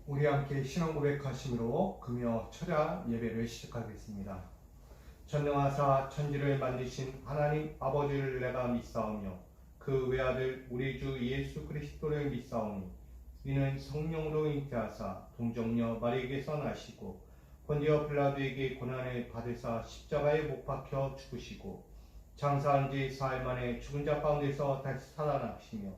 우리 함께 신앙 고백하심으로 금요 철야 예배를 시작하겠습니다. 전능하사 천지를 만드신 하나님 아버지를 내가 믿사오며 그 외아들 우리 주 예수 그리스도를 믿사오니 이는 성령으로 잉태하사 동정녀 마리에게서 나시고 본디오 빌라도에게 고난을 받으사 십자가에 못 박혀 죽으시고 장사한 지 사흘 만에 죽은 자 가운데서 다시 살아나시며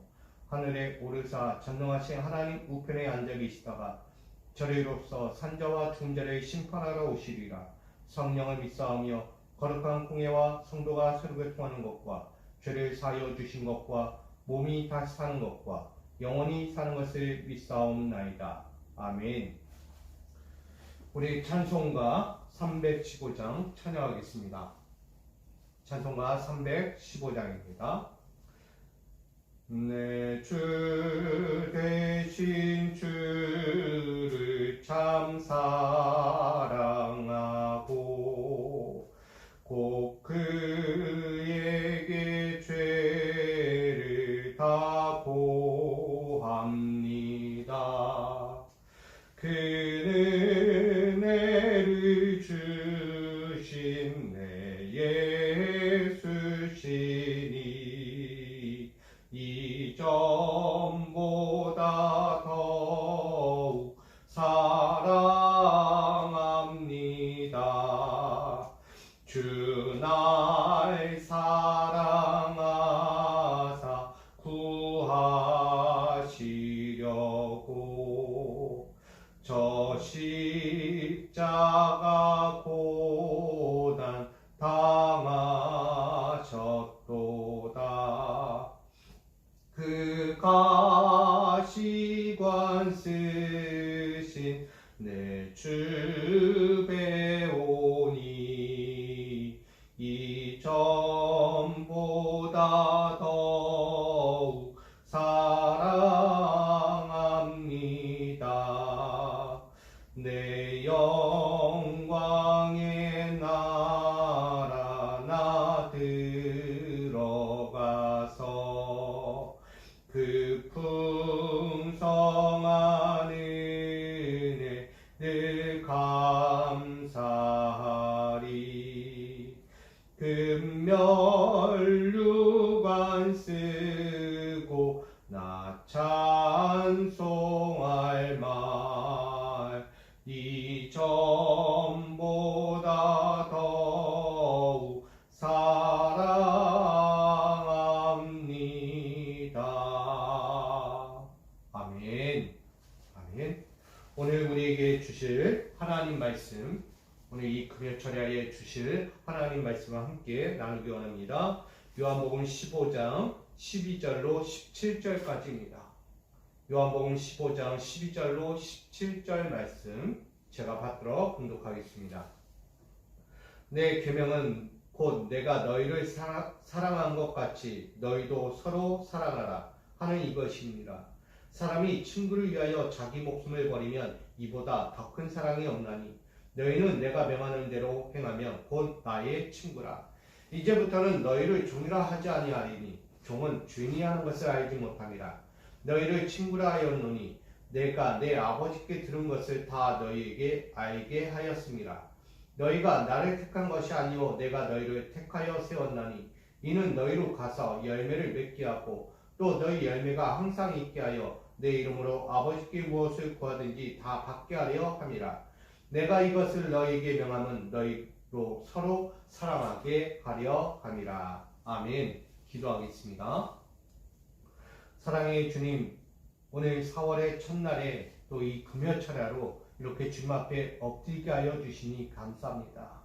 하늘에 오르사 전능하신 하나님 우편에 앉아 계시다가 저리로서 산자와 죽은 자를 심판하러 오시리라. 성령을 믿사오며 거룩한 공예와 성도가 서로 교통하는 것과 죄를 사하여 주신 것과 몸이 다시 사는 것과 영원히 사는 것을 믿사옵나이다. 아멘. 우리 찬송가 315장 찬양하겠습니다. 찬송가 315장입니다. 내 주 대신 주를 참 사랑하고 곧 그에게 죄를 다 고합니다. 그는 은혜를 주신 내 예수시니 이전보다 더욱 사랑합니다. 주 날 사랑하사 구하시려고 저 십자가 고난 당하셨도다. 그 가시관 쓰신 내 주 배우니 이전보다 더욱 사랑합니다. 내 영광의 나라 나 들어가서 그 풍성한 은혜 늘 감사하리. 금면류관 쓰고 나 찬송할 말 이전보다 더욱 사랑합니다. 아멘. 아멘. 오늘 우리에게 주실 하나님 말씀, 오늘 이 금요 철야에 주실 하나님 말씀과 함께 나누기 원합니다. 요한복음 15장 12절로 17절까지입니다. 요한복음 15장 12절로 17절 말씀 제가 받들어 공독하겠습니다. 내 계명은 곧 내가 너희를 사랑한 것 같이 너희도 서로 사랑하라 하는 이것입니다. 사람이 친구를 위하여 자기 목숨을 버리면 이보다 더 큰 사랑이 없나니 너희는 내가 명하는 대로 행하면 곧 나의 친구라. 이제부터는 너희를 종이라 하지 아니하리니 종은 주인이 하는 것을 알지 못함이라. 너희를 친구라 하였노니 내가 내 아버지께 들은 것을 다 너희에게 알게 하였음이라. 너희가 나를 택한 것이 아니오 내가 너희를 택하여 세웠나니 이는 너희로 가서 열매를 맺게 하고 또 너희 열매가 항상 있게 하여 내 이름으로 아버지께 무엇을 구하든지 다 받게 하려 함이라. 내가 이것을 너희에게 명함은 너희로 서로 사랑하게 하려 함이라. 아멘. 기도하겠습니다. 사랑의 주님, 오늘 4월의 첫날에 또 이 금요철야로 이렇게 주님 앞에 엎드리게 하여 주시니 감사합니다.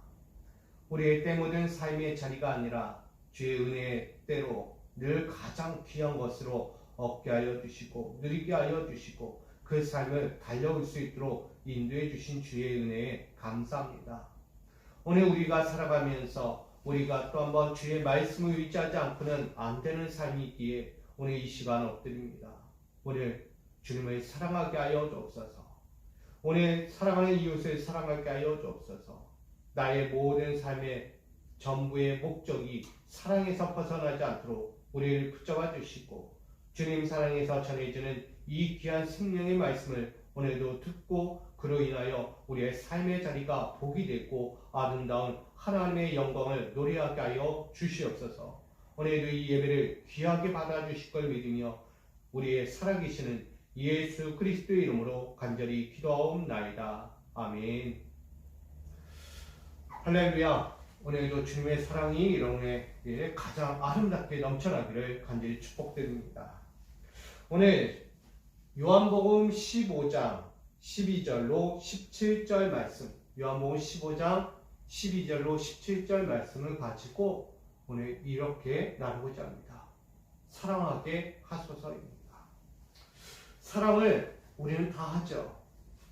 우리의 때 묻은 삶의 자리가 아니라 주의 은혜의 때로 늘 가장 귀한 것으로 얻게 하여 주시고 누리게 하여 주시고 그 삶을 달려올 수 있도록 인도해 주신 주의 은혜에 감사합니다. 오늘 우리가 살아가면서 우리가 또 한번 주의 말씀을 의지하지 않고는 안 되는 삶이 있기에 오늘 이 시간 엎드립니다. 오늘 주님을 사랑하게 하여 주옵소서. 오늘 사랑하는 이웃을 사랑하게 하여 주옵소서. 나의 모든 삶의 전부의 목적이 사랑에서 벗어나지 않도록 우리를 붙잡아 주시고 주님 사랑에서 전해지는 이 귀한 생명의 말씀을 오늘도 듣고 그로 인하여 우리의 삶의 자리가 복이 되고 아름다운 하나님의 영광을 노래하게 하여 주시옵소서. 오늘도 이 예배를 귀하게 받아주실 걸 믿으며 우리의 살아계시는 예수 그리스도의 이름으로 간절히 기도하옵나이다. 아멘. 할렐루야. 오늘도 주님의 사랑이 여러분에게 가장 아름답게 넘쳐나기를 간절히 축복드립니다. 오늘 요한복음 15장 12절로 17절 말씀, 요한복음 15장 12절로 17절 말씀을 가지고 오늘 이렇게 나누고자 합니다. 사랑하게 하소서입니다. 사랑을 우리는 다 하죠.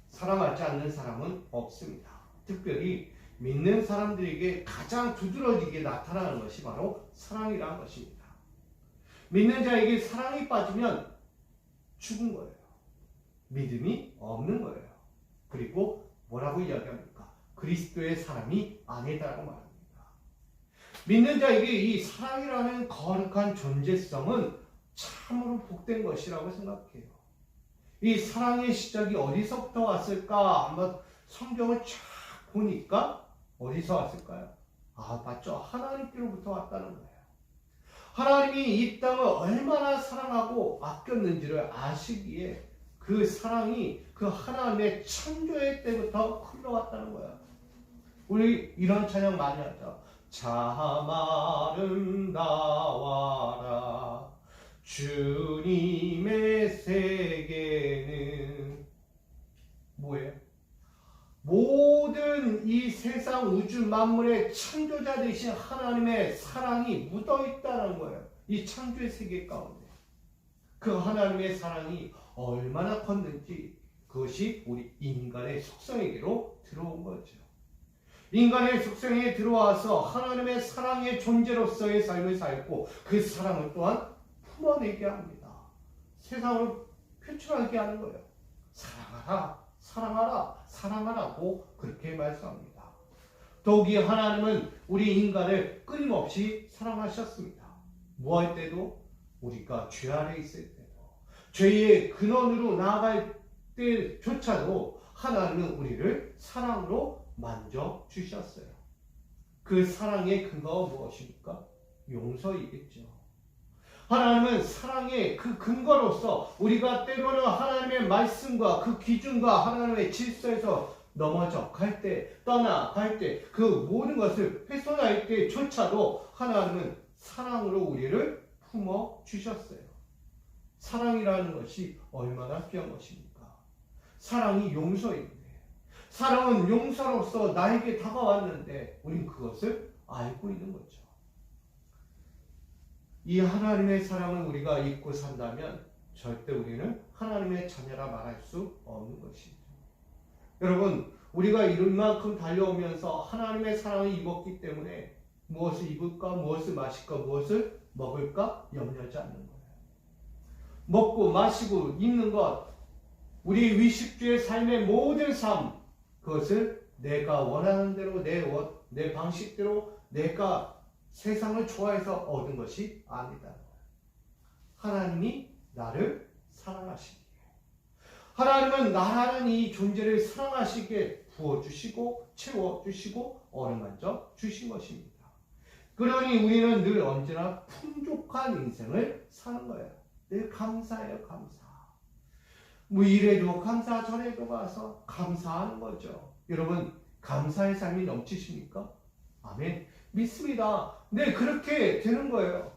사랑하지 않는 사람은 없습니다. 특별히 믿는 사람들에게 가장 두드러지게 나타나는 것이 바로 사랑이라는 것입니다. 믿는 자에게 사랑이 빠지면 죽은 거예요. 믿음이 없는 거예요. 그리고 뭐라고 이야기합니까? 그리스도의 사랑이 아니다라고 말합니다. 믿는 자에게 이 사랑이라는 거룩한 존재성은 참으로 복된 것이라고 생각해요. 이 사랑의 시작이 어디서부터 왔을까? 한번 성경을 쫙 보니까 어디서 왔을까요? 아, 맞죠. 하나님께로부터 왔다는 거예요. 하나님이 이 땅을 얼마나 사랑하고 아꼈는지를 아시기에 그 사랑이 그 하나님의 창조의 때부터 흘러왔다는 거예요. 우리 이런 찬양 많이 하죠. 참 아름다워라 주님의 세계는 뭐예요? 모든 이 세상 우주 만물의 창조자 되신 하나님의 사랑이 묻어있다는 거예요. 이 창조의 세계 가운데 그 하나님의 사랑이 얼마나 컸는지 그것이 우리 인간의 속성에게로 들어온 거죠. 인간의 속성에 들어와서 하나님의 사랑의 존재로서의 삶을 살고 그 사랑을 또한 품어내게 합니다. 세상으로 표출하게 하는 거예요. 사랑하라, 사랑하라, 사랑하라고 그렇게 말씀합니다. 더욱이 하나님은 우리 인간을 끊임없이 사랑하셨습니다. 뭐 할 때도? 우리가 죄 아래 있을 때도, 죄의 근원으로 나아갈 때조차도 하나님은 우리를 사랑으로 만져 주셨어요. 그 사랑의 근거가 무엇입니까? 용서이겠죠. 하나님은 사랑의 그 근거로서 우리가 때로는 하나님의 말씀과 그 기준과 하나님의 질서에서 넘어져 갈 때, 떠나갈 때, 그 모든 것을 훼손할 때조차도 하나님은 사랑으로 우리를 품어 주셨어요. 사랑이라는 것이 얼마나 귀한 것입니까? 사랑이 용서인데, 사랑은 용서로서 나에게 다가왔는데 우린 그것을 알고 있는 거죠. 이 하나님의 사랑을 우리가 잊고 산다면 절대 우리는 하나님의 자녀라 말할 수 없는 것이죠. 여러분, 우리가 이만큼 달려오면서 하나님의 사랑을 입었기 때문에 무엇을 입을까, 무엇을 마실까, 무엇을 먹을까 염려하지 않는 거예요. 먹고 마시고 입는 것, 우리 위식주의 삶의 모든 삶, 그것을 내가 원하는 대로 내 방식대로 내가 세상을 좋아해서 얻은 것이 아니다. 하나님이 나를 사랑하시기에, 하나님은 나라는 이 존재를 사랑하시기에 부어주시고 채워주시고 어루만져 주신 것입니다. 그러니 우리는 늘 언제나 풍족한 인생을 사는 거예요. 늘 감사해요. 감사. 뭐 이래도 감사, 저래도 가서 감사하는 거죠. 여러분, 감사의 삶이 넘치십니까? 아멘. 믿습니다. 네, 그렇게 되는 거예요.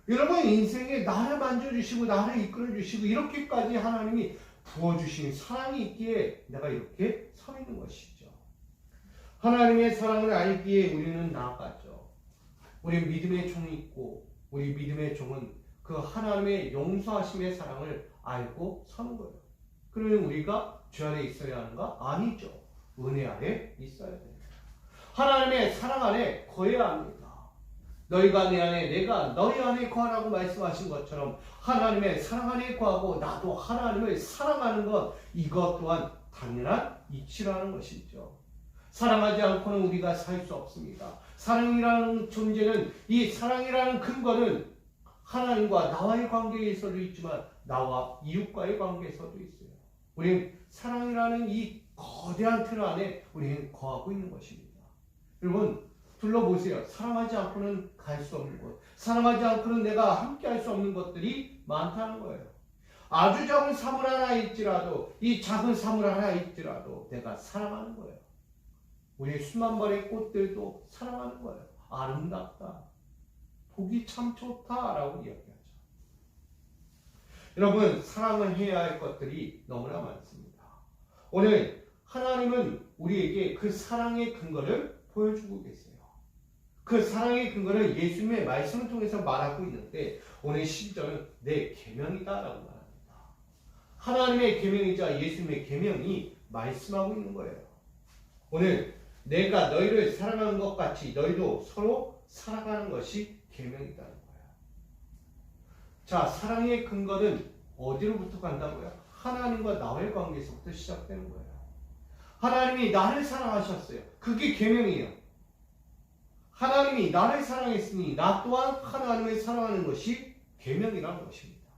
여러분 인생에 나를 만져주시고 나를 이끌어주시고 이렇게까지 하나님이 부어주신 사랑이 있기에 내가 이렇게 서 있는 것이죠. 하나님의 사랑을 알기에 우리는 나아가죠. 우리 믿음의 종이 있고 우리 믿음의 종은 그 하나님의 용서하심의 사랑을 알고 서는 거예요. 그러면 우리가 죄 아래 있어야 하는가? 아니죠. 은혜 아래 있어야 됩니다. 하나님의 사랑 안에 거해야 합니다. 너희가 내 안에 내가 너희 안에 거하라고 말씀하신 것처럼 하나님의 사랑 안에 거하고 나도 하나님을 사랑하는 것, 이것 또한 당연한 이치라는 것이죠. 사랑하지 않고는 우리가 살 수 없습니다. 사랑이라는 존재는, 이 사랑이라는 근거는 하나님과 나와의 관계에서도 있지만 나와 이웃과의 관계에서도 있어요. 우리는 사랑이라는 이 거대한 틀 안에 우리는 거하고 있는 것입니다. 여러분 둘러보세요. 사랑하지 않고는 갈 수 없는 것, 사랑하지 않고는 내가 함께 할 수 없는 것들이 많다는 거예요. 아주 작은 사물 하나 있지라도, 이 작은 사물 하나 있지라도 내가 사랑하는 거예요. 우리 수만 벌의 꽃들도 사랑하는 거예요. 아름답다, 보기 참 좋다라고 이야기하죠. 여러분 사랑을 해야 할 것들이 너무나 많습니다. 오늘 하나님은 우리에게 그 사랑의 근거를 보여주고 계세요. 그 사랑의 근거를 예수님의 말씀을 통해서 말하고 있는데 오늘 10절은 내 계명이다라고 말합니다. 하나님의 계명이자 예수님의 계명이 말씀하고 있는 거예요. 오늘 내가 너희를 사랑하는 것 같이 너희도 서로 살아가는 것이 계명이다는 거예요. 자, 사랑의 근거는 어디로부터 간다고요? 하나님과 나의 관계에서부터 시작되는 거예요. 하나님이 나를 사랑하셨어요. 그게 계명이에요. 하나님이 나를 사랑했으니 나 또한 하나님을 사랑하는 것이 계명이라는 것입니다.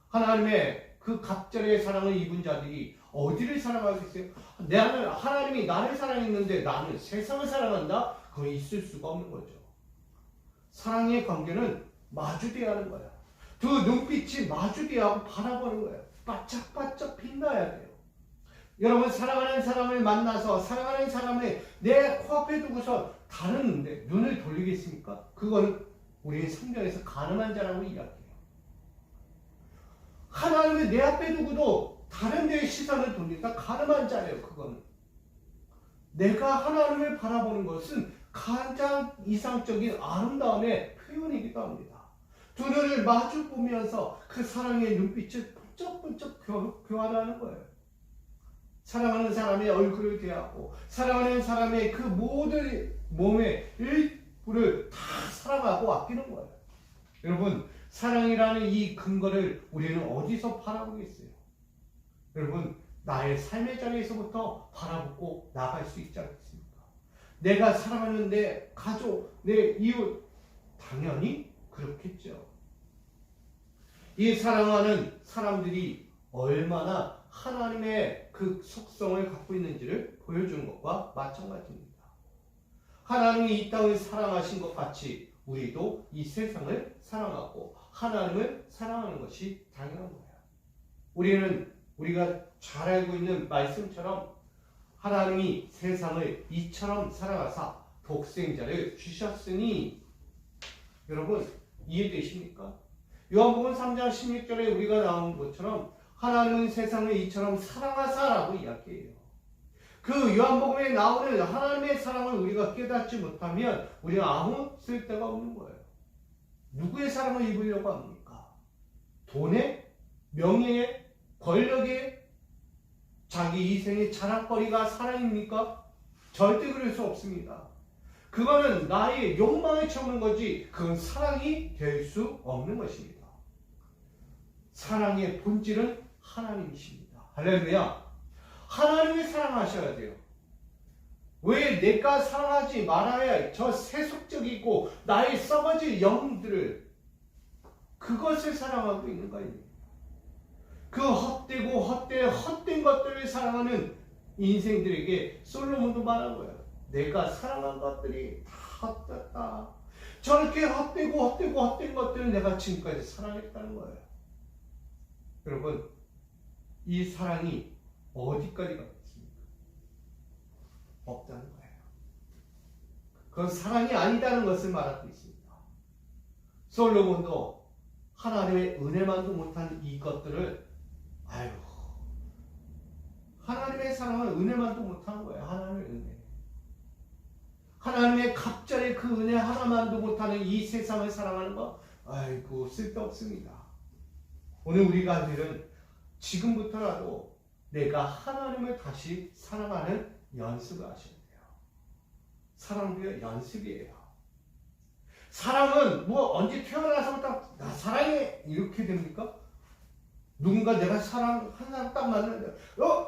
하나님의 그 갑절의 사랑을 입은 자들이 어디를 사랑하겠어요? 하나님이 나를 사랑했는데 나는 세상을 사랑한다? 그건 있을 수가 없는 거죠. 사랑의 관계는 마주대야 하는 거야. 두 눈빛이 마주대하고 바라보는 거예요. 바짝바짝 빛나야 돼요. 여러분 사랑하는 사람을 만나서 사랑하는 사람을 내 코앞에 두고서 다른 눈을 돌리겠습니까? 그거는 우리는 성경에서 가늠한 자라고 이야기해요. 하나님을 내 앞에 두고도 다른 데에 시선을 돌리니까 가늠한 자예요. 그거는 내가 하나님을 바라보는 것은 가장 이상적인 아름다움의 표현이기도 합니다. 두 눈을 마주 보면서 그 사랑의 눈빛을 번쩍번쩍 교환하는 거예요. 사랑하는 사람의 얼굴을 대하고 사랑하는 사람의 그 모든 몸의 일부를 다 사랑하고 아끼는 거예요. 여러분 사랑이라는 이 근거를 우리는 어디서 바라보겠어요? 여러분 나의 삶의 자리에서부터 바라보고 나갈 수 있지 않겠습니까? 내가 사랑하는 내 가족, 내 이웃 당연히 그렇겠죠. 이 사랑하는 사람들이 얼마나 하나님의 그 속성을 갖고 있는지를 보여주는 것과 마찬가지입니다. 하나님이 이 땅을 사랑하신 것 같이 우리도 이 세상을 사랑하고 하나님을 사랑하는 것이 당연한 거예요. 우리가 잘 알고 있는 말씀처럼 하나님이 세상을 이처럼 사랑하사 독생자를 주셨으니 여러분 이해되십니까? 요한복음 3장 16절에 우리가 나온 것처럼 하나님은 세상을 이처럼 사랑하사라고 이야기해요. 그 요한복음에 나오는 하나님의 사랑을 우리가 깨닫지 못하면 우리는 아무 쓸데가 없는 거예요. 누구의 사랑을 입으려고 합니까? 돈에? 명예에? 권력에? 자기 이생의 자랑거리가 사랑입니까? 절대 그럴 수 없습니다. 그거는 나의 욕망에 채우는 거지 그건 사랑이 될 수 없는 것입니다. 사랑의 본질은 하나님이십니다. 할렐루야. 하나님을 사랑하셔야 돼요. 왜 내가 사랑하지 말아야 할 저 세속적이고 나의 썩어질 영들을 그것을 사랑하고 있는 거예요. 그 헛되고 헛된 것들을 사랑하는 인생들에게 솔로몬도 말한 거예요. 내가 사랑한 것들이 다 헛됐다. 저렇게 헛된 것들을 내가 지금까지 사랑했다는 거예요. 여러분 이 사랑이 어디까지 가겠습니까? 없다는 거예요. 그건 사랑이 아니다는 것을 말하고 있습니다. 솔로몬도 하나님의 은혜만도 못한 이것들을 하나님의 사랑은 은혜만도 못한 거예요. 하나님의 은혜. 하나님의 갑절의 그 은혜 하나만도 못하는 이 세상을 사랑하는 거 쓸데없습니다. 오늘 우리가 할 일은 지금부터라도 내가 하나님을 다시 사랑하는 연습을 하셔야 돼요. 사랑도 연습이에요. 사랑은 언제 태어나서부터 나 사랑해 이렇게 됩니까? 누군가 내가 사랑한 사람 딱 만났는데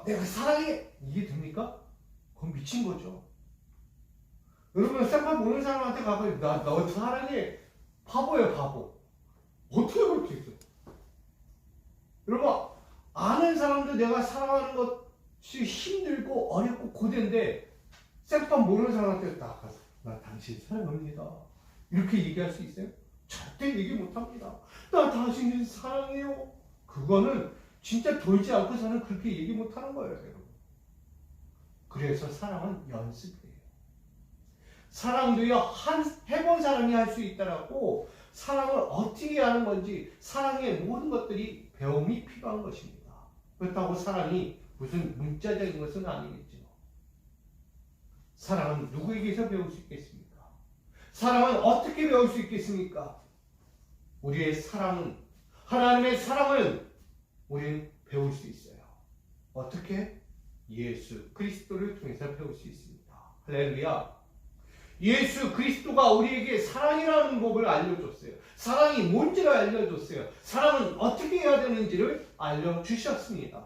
내가 사랑해 이게 됩니까? 그건 미친 거죠. 여러분 쌍꺼 모르는 사람한테 가서 너 사랑해 바보예요 바보. 어떻게 그렇게 했어? 여러분, 아는 사람도 내가 사랑하는 것이 힘들고 어렵고 고된데 생판 모르는 사람한테 딱 가서 나 당신 사랑합니다 이렇게 얘기할 수 있어요? 절대 얘기 못합니다. 나 당신을 사랑해요. 그거는 진짜 돌지 않고서는 그렇게 얘기 못하는 거예요, 여러분. 그래서 사랑은 연습이에요. 사랑도요, 해본 사람이 할 수 있다라고 사랑을 어떻게 하는 건지 사랑의 모든 것들이 배움이 필요한 것입니다. 그렇다고 사랑이 무슨 문자적인 것은 아니겠죠. 사랑은 누구에게서 배울 수 있겠습니까? 사랑은 어떻게 배울 수 있겠습니까? 우리의 사랑은, 하나님의 사랑은 우리는 배울 수 있어요. 어떻게? 예수 그리스도를 통해서 배울 수 있습니다. 할렐루야. 예수 그리스도가 우리에게 사랑이라는 법을 알려줬어요. 사랑이 뭔지를 알려줬어요. 사랑은 어떻게 해야 되는지를 알려주셨습니다.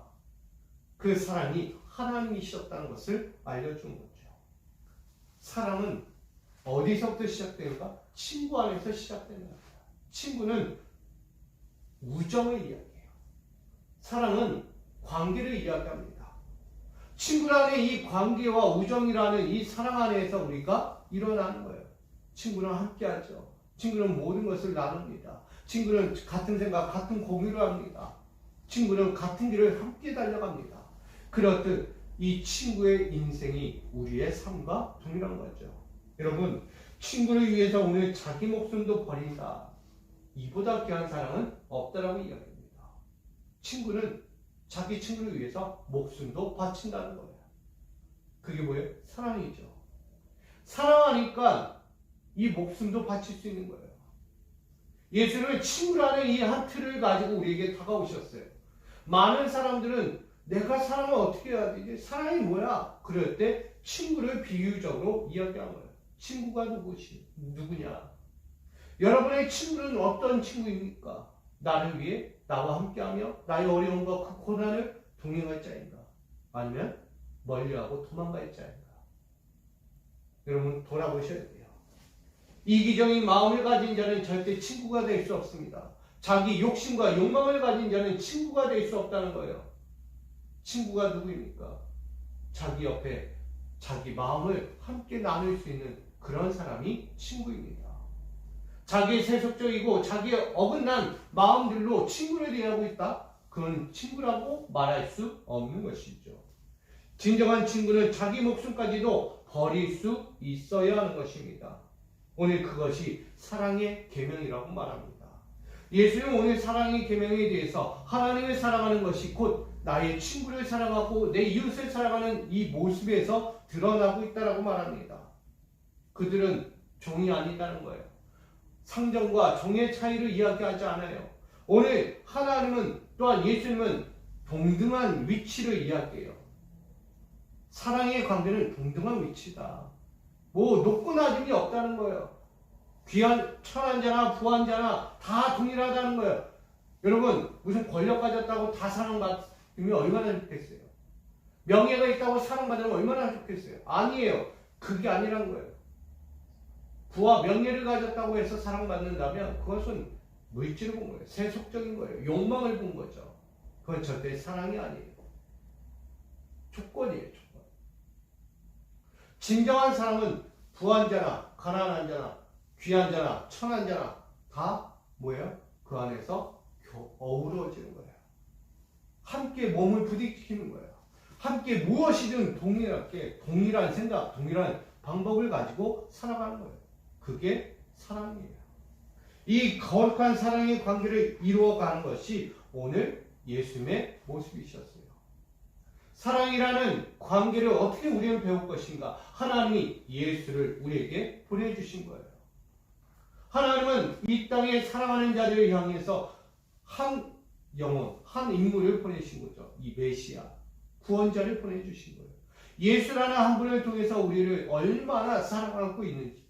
그 사랑이 하나님이셨다는 것을 알려준 거죠. 사랑은 어디서부터 시작되는가? 친구 안에서 시작되는 겁니다. 친구는 우정을 이야기해요. 사랑은 관계를 이야기합니다. 친구라는 이 관계와 우정이라는 이 사랑 안에서 우리가 일어나는 거예요. 친구는 함께하죠. 친구는 모든 것을 나눕니다. 친구는 같은 생각, 같은 공유를 합니다. 친구는 같은 길을 함께 달려갑니다. 그렇듯 이 친구의 인생이 우리의 삶과 동일한 거죠. 여러분, 친구를 위해서 오늘 자기 목숨도 버린다. 이보다 귀한 사랑은 없다라고 이야기합니다. 친구는 자기 친구를 위해서 목숨도 바친다는 거예요. 그게 뭐예요? 사랑이죠. 사랑하니까 이 목숨도 바칠 수 있는 거예요. 예수는 친구라는 이 한 틀을 가지고 우리에게 다가오셨어요. 많은 사람들은 내가 사랑을 어떻게 해야 되지? 사랑이 뭐야? 그럴 때 친구를 비유적으로 이야기한 거예요. 친구가 누구냐? 여러분의 친구는 어떤 친구입니까? 나를 위해 나와 함께하며 나의 어려움과 그 고난을 동행할 자인가? 아니면 멀리하고 도망갈 자인가? 여러분 돌아보셔야 돼요. 이기적인 마음을 가진 자는 절대 친구가 될 수 없습니다. 자기 욕심과 욕망을 가진 자는 친구가 될 수 없다는 거예요. 친구가 누구입니까? 자기 옆에 자기 마음을 함께 나눌 수 있는 그런 사람이 친구입니다. 자기의 세속적이고 자기의 어긋난 마음들로 친구를 대하고 있다? 그건 친구라고 말할 수 없는 것이죠. 진정한 친구는 자기 목숨까지도 버릴 수 있어야 하는 것입니다. 오늘 그것이 사랑의 계명이라고 말합니다. 예수는 오늘 사랑의 계명에 대해서 하나님을 사랑하는 것이 곧 나의 친구를 사랑하고 내 이웃을 사랑하는 이 모습에서 드러나고 있다고 말합니다. 그들은 종이 아니다는 거예요. 상정과 종의 차이를 이야기하지 않아요. 오늘 하나님은 또한 예수님은 동등한 위치를 이야기해요. 사랑의 관계는 동등한 위치다. 뭐 높고 낮음이 없다는 거예요. 귀한 천한 자나 부한 자나 다 동일하다는 거예요. 여러분 무슨 권력 가졌다고 다 사랑받으면 얼마나 좋겠어요. 명예가 있다고 사랑받으면 얼마나 좋겠어요. 아니에요. 그게 아니란 거예요. 부와 명예를 가졌다고 해서 사랑받는다면 그것은 물질을 본 거예요. 세속적인 거예요. 욕망을 본 거죠. 그건 절대 사랑이 아니에요. 조건이에요. 조건. 진정한 사랑은 부한 자나 가난한 자나 귀한 자나 천한 자나 다 뭐예요? 그 안에서 어우러지는 거예요. 함께 몸을 부딪히는 거예요. 함께 무엇이든 동일한 생각, 동일한 방법을 가지고 살아가는 거예요. 그게 사랑이에요. 이 거룩한 사랑의 관계를 이루어가는 것이 오늘 예수님의 모습이셨어요. 사랑이라는 관계를 어떻게 우리는 배울 것인가? 하나님이 예수를 우리에게 보내주신 거예요. 하나님은 이 땅에 사랑하는 자를 향해서 한 영혼, 한 인물을 보내신 거죠. 이 메시아, 구원자를 보내주신 거예요. 예수라는 한 분을 통해서 우리를 얼마나 사랑하고 있는지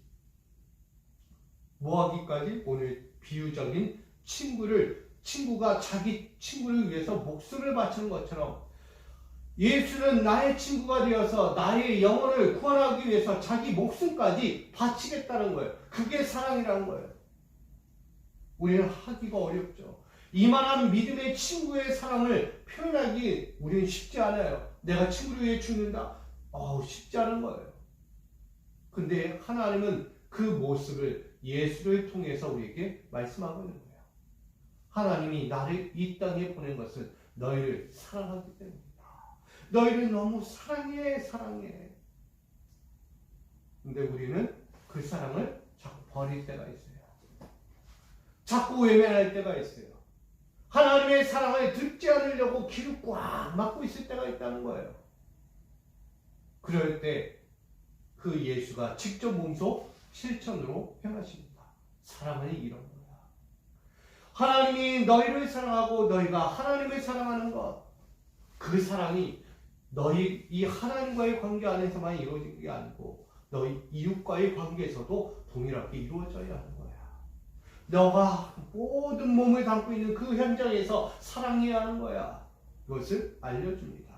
뭐하기까지 오늘 비유적인 친구가 자기 친구를 위해서 목숨을 바치는 것처럼 예수는 나의 친구가 되어서 나의 영혼을 구원하기 위해서 자기 목숨까지 바치겠다는 거예요. 그게 사랑이라는 거예요. 우리는 하기가 어렵죠. 이만한 믿음의 친구의 사랑을 표현하기 우리는 쉽지 않아요. 내가 친구를 위해 죽는다. 쉽지 않은 거예요. 근데 하나님은 그 모습을 예수를 통해서 우리에게 말씀하고 있는 거예요. 하나님이 나를 이 땅에 보낸 것은 너희를 사랑하기 때문이다. 너희를 너무 사랑해. 근데 우리는 그 사랑을 자꾸 버릴 때가 있어요. 자꾸 외면할 때가 있어요. 하나님의 사랑을 듣지 않으려고 귀를 꽉 막고 있을 때가 있다는 거예요. 그럴 때 그 예수가 직접 몸소 실천으로 행하십니다. 사랑은 이런 거야. 하나님이 너희를 사랑하고 너희가 하나님을 사랑하는 것, 그 사랑이 너희 이 하나님과의 관계 안에서만 이루어진 게 아니고 너희 이웃과의 관계에서도 동일하게 이루어져야 하는 거야. 너가 모든 몸을 담고 있는 그 현장에서 사랑해야 하는 거야. 그것을 알려줍니다.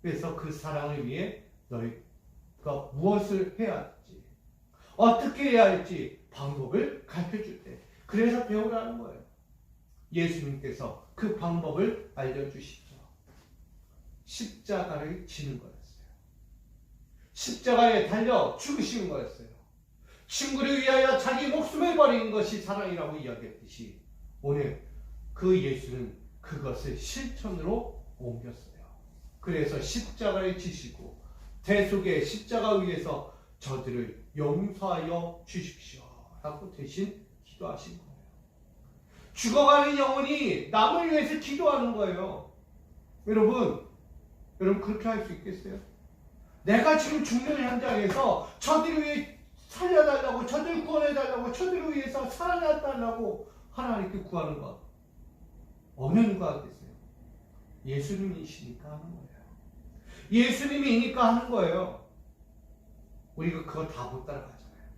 그래서 그 사랑을 위해 너희가 무엇을 해야 할지, 어떻게 해야 할지 방법을 가르쳐줄 때, 그래서 배우라는 거예요. 예수님께서 그 방법을 알려주시죠. 십자가를 지는 거였어요. 십자가에 달려 죽으시는 거였어요. 친구를 위하여 자기 목숨을 버리는 것이 사랑이라고 이야기했듯이 오늘 그 예수는 그것을 실천으로 옮겼어요. 그래서 십자가를 지시고 대속의 십자가 위에서 저들을 용서하여 주십시오 라고 대신 기도하신 거예요. 죽어가는 영혼이 남을 위해서 기도하는 거예요. 여러분 그렇게 할 수 있겠어요? 내가 지금 죽는 현장에서 저들을 위해 살려달라고, 저들을 구원해달라고, 저들을 위해서 살아나달라고 하나님께 구하는 것, 어느 누가 하겠어요? 예수님이시니까 하는 거예요. 예수님이니까 하는 거예요. 우리가 그거 다 못 따라가잖아요.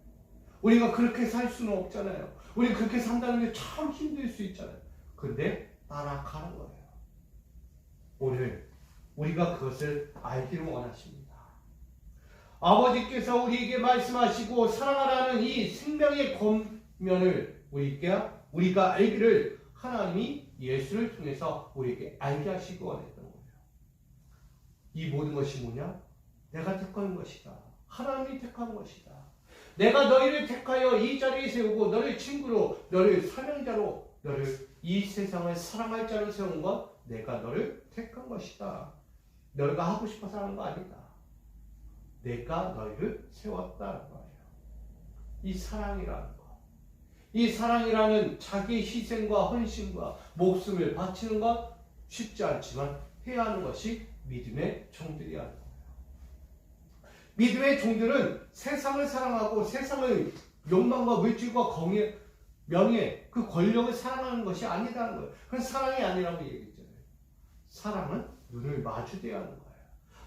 우리가 그렇게 살 수는 없잖아요. 우리가 그렇게 산다는 게 참 힘들 수 있잖아요. 근데 따라가는 거예요. 오늘 우리가 그것을 알기를 원하십니다. 아버지께서 우리에게 말씀하시고 사랑하라는 이 생명의 권면을 우리가 알기를 하나님이 예수를 통해서 우리에게 알게 하시고 원했던 거예요. 이 모든 것이 뭐냐? 내가 택한 것이다. 하나님이 택한 것이다. 내가 너희를 택하여 이 자리에 세우고 너를 친구로, 너를 사명자로, 너를 이 세상을 사랑할 자로 세운 것, 내가 너를 택한 것이다. 너희가 하고 싶어서 하는 거 아니다. 내가 너희를 세웠다는 거예요. 이 사랑이라는 것. 이 사랑이라는 자기의 희생과 헌신과 목숨을 바치는 것 쉽지 않지만 해야 하는 것이 믿음의 종들이야 하는 거예요. 믿음의 종들은 세상을 사랑하고 세상의 욕망과 물질과 명예, 그 권력을 사랑하는 것이 아니다는 거예요. 그건 사랑이 아니라고 얘기했잖아요. 사랑은 눈을 마주대야 하는 거예요.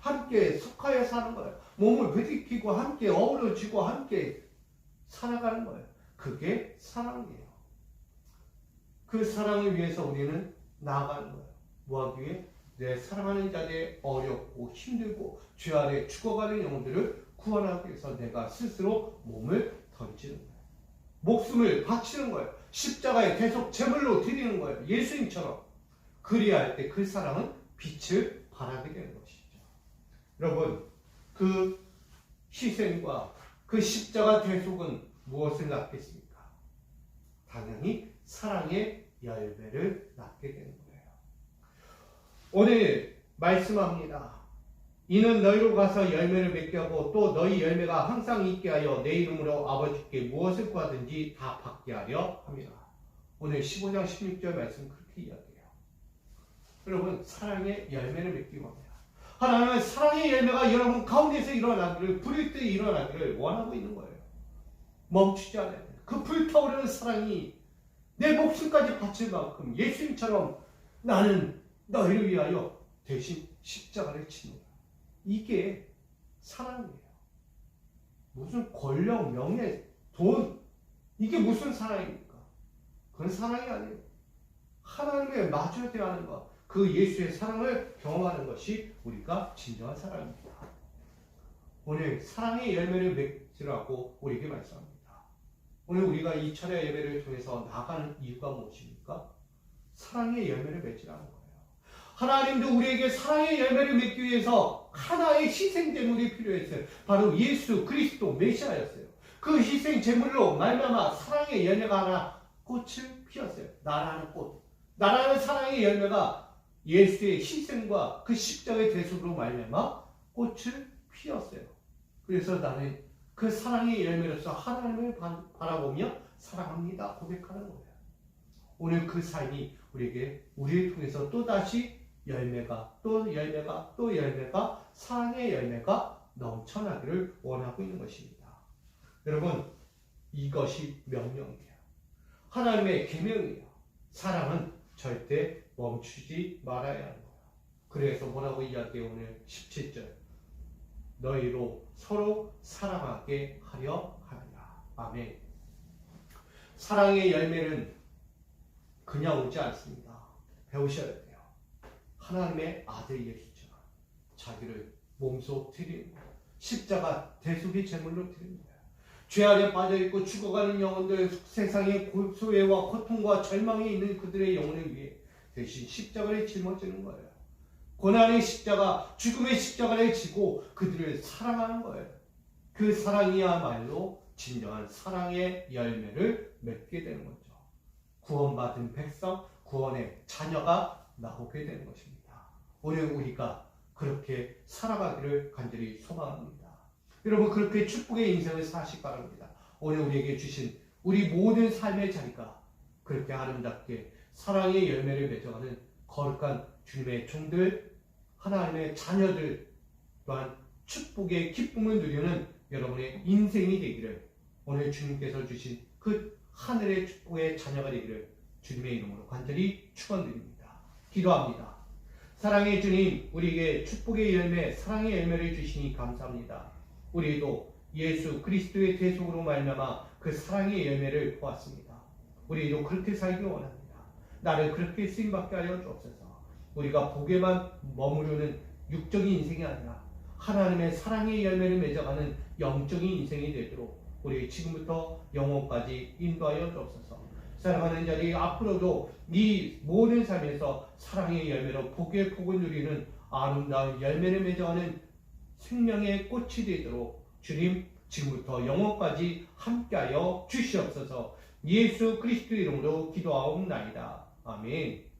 함께 속하여 사는 거예요. 몸을 부딪히고 함께 어우러지고 함께 살아가는 거예요. 그게 사랑이에요. 그 사랑을 위해서 우리는 나아가는 거예요. 뭐 하기 위해? 내 사랑하는 자들의 어렵고 힘들고 죄 아래 죽어가는 영혼들을 구원하기 위해서 내가 스스로 몸을 던지는 거예요. 목숨을 바치는 거예요. 십자가에 계속 제물로 드리는 거예요. 예수님처럼. 그리야 할 때 그 사랑은 빛을 발하게 되는 것이죠. 여러분, 그 희생과 그 십자가 대속은 무엇을 낳겠습니까? 당연히 사랑의 열매를 낳게 되는 거예요. 오늘 말씀합니다. 이는 너희로 가서 열매를 맺게 하고 또 너희 열매가 항상 있게 하여 내 이름으로 아버지께 무엇을 구하든지 다 받게 하려 합니다. 오늘 15장 16절 말씀 그렇게 이야기해요. 여러분, 사랑의 열매를 맺기 원합니다. 하나님은 사랑의 열매가 여러분 가운데서 일어나기를, 부릴 때 일어나기를 원하고 있는 거예요. 멈추지 않아야 돼요. 그 불타오르는 사랑이 내 목숨까지 바칠 만큼 예수님처럼 나는 너희를 위하여 대신 십자가를 치는 거야. 이게 사랑이에요. 무슨 권력, 명예, 돈, 이게 무슨 사랑입니까? 그건 사랑이 아니에요. 하나님의 마주해야 하는 것, 그 예수의 사랑을 경험하는 것이 우리가 진정한 사랑입니다. 오늘 사랑의 열매를 맺으라고 우리에게 말씀합니다. 오늘 우리가 이 철야 예배를 통해서 나가는 이유가 무엇입니까? 사랑의 열매를 맺으라는 거예요. 하나님도 우리에게 사랑의 열매를 맺기 위해서 하나의 희생 제물이 필요했어요. 바로 예수 그리스도 메시아였어요. 그 희생 제물로 말미암아 사랑의 열매가 하나 꽃을 피웠어요. 나라는 꽃. 나라는 사랑의 열매가 예수의 희생과 그 십자가의 대속으로 말미암아 꽃을 피웠어요. 그래서 나는 그 사랑의 열매로서 하나님을 바라보며 사랑합니다 고백하는 거예요. 오늘 그 삶이 우리를 통해서 또다시 열매가 사랑의 열매가 넘쳐나기를 원하고 있는 것입니다. 여러분, 이것이 명령이에요. 하나님의 계명이에요. 사랑은 절대 멈추지 말아야 하는 거예요. 그래서 뭐라고 이야기해요? 오늘 17절. 너희로 서로 사랑하게 하려 하느라. 아멘. 사랑의 열매는 그냥 오지 않습니다. 배우셔야 돼요. 하나님의 아들 예수처럼 자기를 몸소 드리는 거예요. 십자가 대속의 제물로 드리는 거예요. 죄 아래 빠져있고 죽어가는 영혼들, 세상의 소외와 고통과 절망이 있는 그들의 영혼을 위해 대신 십자가를 짊어지는 거예요. 고난의 십자가, 죽음의 십자가를 지고 그들을 사랑하는 거예요. 그 사랑이야말로 진정한 사랑의 열매를 맺게 되는 거죠. 구원받은 백성, 구원의 자녀가 나오게 되는 것입니다. 오늘 우리가 그렇게 살아가기를 간절히 소망합니다. 여러분, 그렇게 축복의 인생을 사시기 바랍니다. 오늘 우리에게 주신 우리 모든 삶의 자리가 그렇게 아름답게 사랑의 열매를 맺어가는 거룩한 주님의 종들, 하나님의 자녀들 또한 축복의 기쁨을 누리는 여러분의 인생이 되기를, 오늘 주님께서 주신 그 하늘의 축복의 자녀가 되기를 주님의 이름으로 간절히 축원드립니다. 기도합니다. 사랑의 주님, 우리에게 축복의 열매, 사랑의 열매를 주시니 감사합니다. 우리도 예수 그리스도의 대속으로 말미암아 그 사랑의 열매를 보았습니다. 우리도 그렇게 살기 원합니다. 나를 그렇게 쓰임받게 하여 주옵소서. 우리가 복에만 머무르는 육적인 인생이 아니라 하나님의 사랑의 열매를 맺어가는 영적인 인생이 되도록 우리 지금부터 영원까지 인도하여 주옵소서. 살아가는 자리 앞으로도 이 모든 삶에서 사랑의 열매로 복의 복을 누리는 아름다운 열매를 맺어가는 생명의 꽃이 되도록 주님 지금부터 영원까지 함께하여 주시옵소서. 예수 그리스도 이름으로 기도하옵나이다. 아멘.